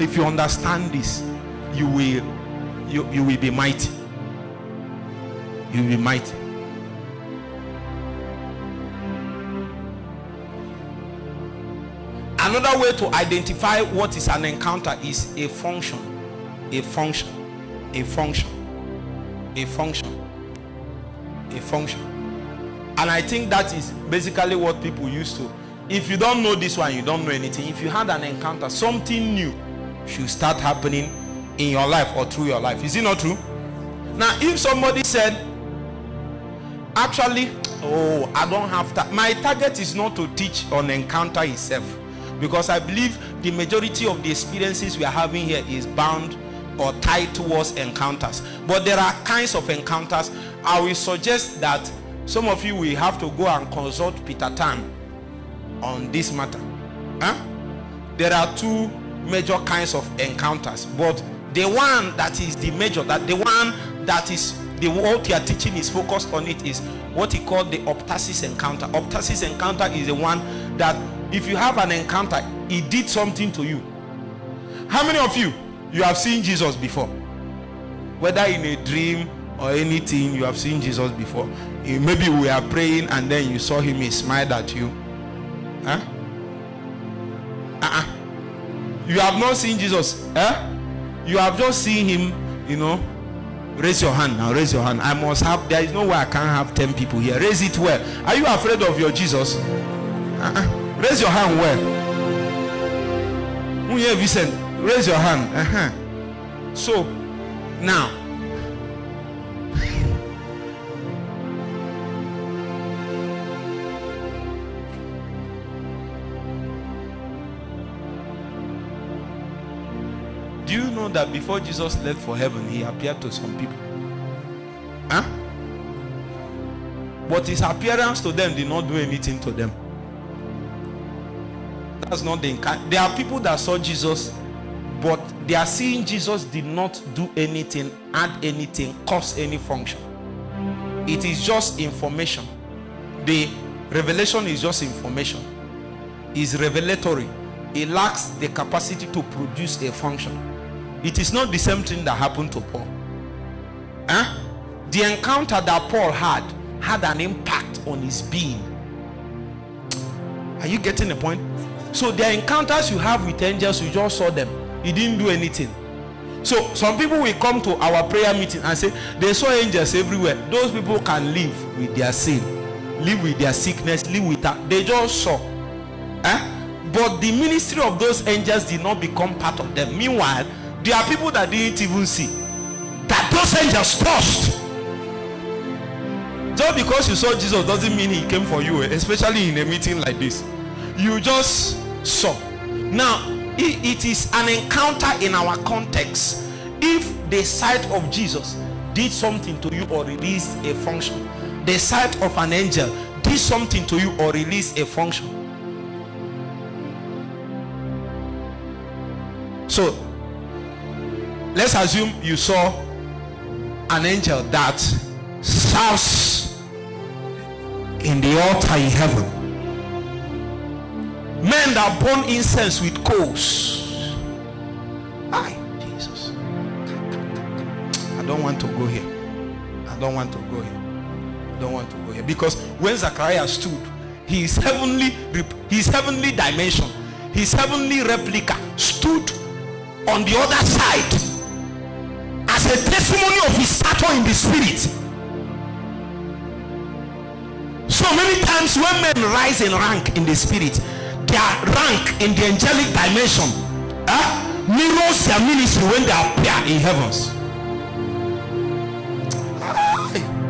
if you understand this, you will be mighty. You will be mighty. Another way to identify what is an encounter is a function. A function. A function. A function. A function. And I think that is basically what people used to. If you don't know this one, you don't know anything. If you had an encounter, something new should start happening in your life or through your life. Is it not true? Now, if somebody said, actually, oh, I don't have that. My target is not to teach on encounter itself, because I believe the majority of the experiences we are having here is bound or tied towards encounters. But there are kinds of encounters. I will suggest that some of you will have to go and consult Peter Tan on this matter. There are two major kinds of encounters, but the one that is the major, that the one that is the what you are teaching is focused on, it is what he called the optasis encounter. Optasis encounter is the one that if you have an encounter, it did something to you. How many of you have seen Jesus before? Whether in a dream or anything, you have seen Jesus before. Maybe we are praying and then you saw him, he smiled at you. You have not seen Jesus. You have just seen him, Raise your hand now. Raise your hand. I must have. There is no way I can't have 10 people here. Raise it well. Are you afraid of your Jesus? Raise your hand well. Vincent, raise your hand. So now, do you know that before Jesus left for heaven, he appeared to some people? But his appearance to them did not do anything to them. That's not the encounter. There are people that saw Jesus, but their seeing Jesus did not do anything, add anything, cause any function. It is just information. The revelation is just information. It's revelatory. It lacks the capacity to produce a function. It is not the same thing that happened to Paul. The encounter that Paul had an impact on his being. Are you getting the point? So the encounters you have with angels, you just saw them. It didn't do anything. So some people will come to our prayer meeting and say they saw angels everywhere. Those people can live with their sin, live with their sickness, live with that. They just saw. But the ministry of those angels did not become part of them. Meanwhile, there are people that didn't even see that those angels touched. Just because you saw Jesus doesn't mean he came for you, especially in a meeting like this. You just saw. Now, it is an encounter in our context. If the sight of Jesus did something to you or released a function, the sight of an angel did something to you or released a function. So, let's assume you saw an angel that serves in the altar in heaven. Men that burn incense with coals. Aye, Jesus. I don't want to go here. I don't want to go here. I don't want to go here. Because when Zechariah stood, his heavenly dimension, his heavenly replica stood on the other side as a testimony of his stature in the spirit. So many times when men rise in rank in the spirit, their rank in the angelic dimension mirrors their ministry when they appear in heavens.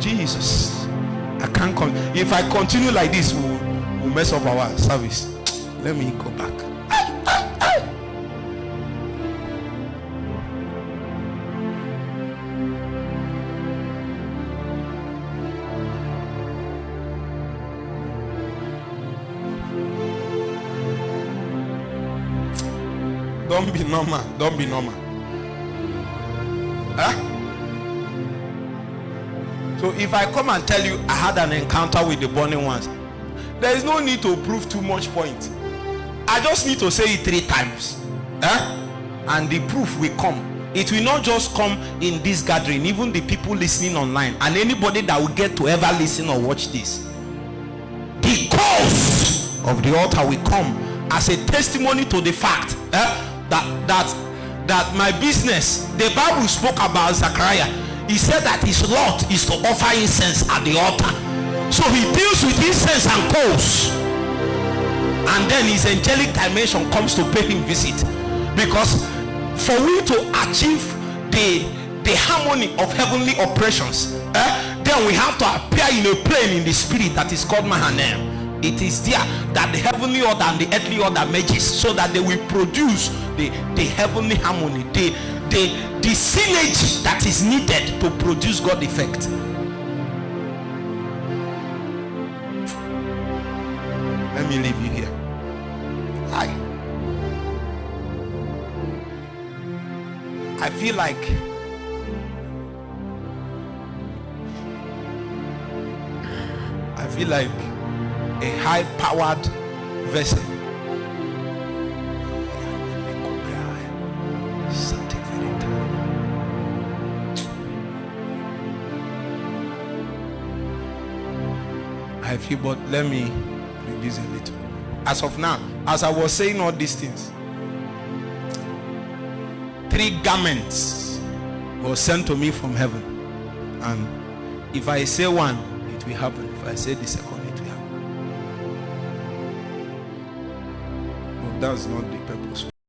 Jesus, I can't come. If I continue like this, we'll mess up our service. Let me go back. Don't be normal. Don't be normal. So if I come and tell you I had an encounter with the burning ones, there is no need to prove too much point. I just need to say it 3 times. and the proof will come. It will not just come in this gathering, even the people listening online and anybody that will get to ever listen or watch this. The cause of the altar will come as a testimony to the fact that my business, the Bible spoke about Zechariah. He said that his lot is to offer incense at the altar. So he deals with incense and coals, and then his angelic dimension comes to pay him visit. Because for we to achieve the harmony of heavenly operations, then we have to appear in a plane in the spirit that is called Mahanem. It is there that the heavenly order and the earthly order merges, so that they will produce the heavenly harmony, the synergy that is needed to produce God effect. Let me leave you here. I feel like a high-powered vessel. I feel, but let me reduce a little. As of now, as I was saying all these things, 3 garments were sent to me from heaven, and if I say one, it will happen. If I say the second, it will happen. But that's not the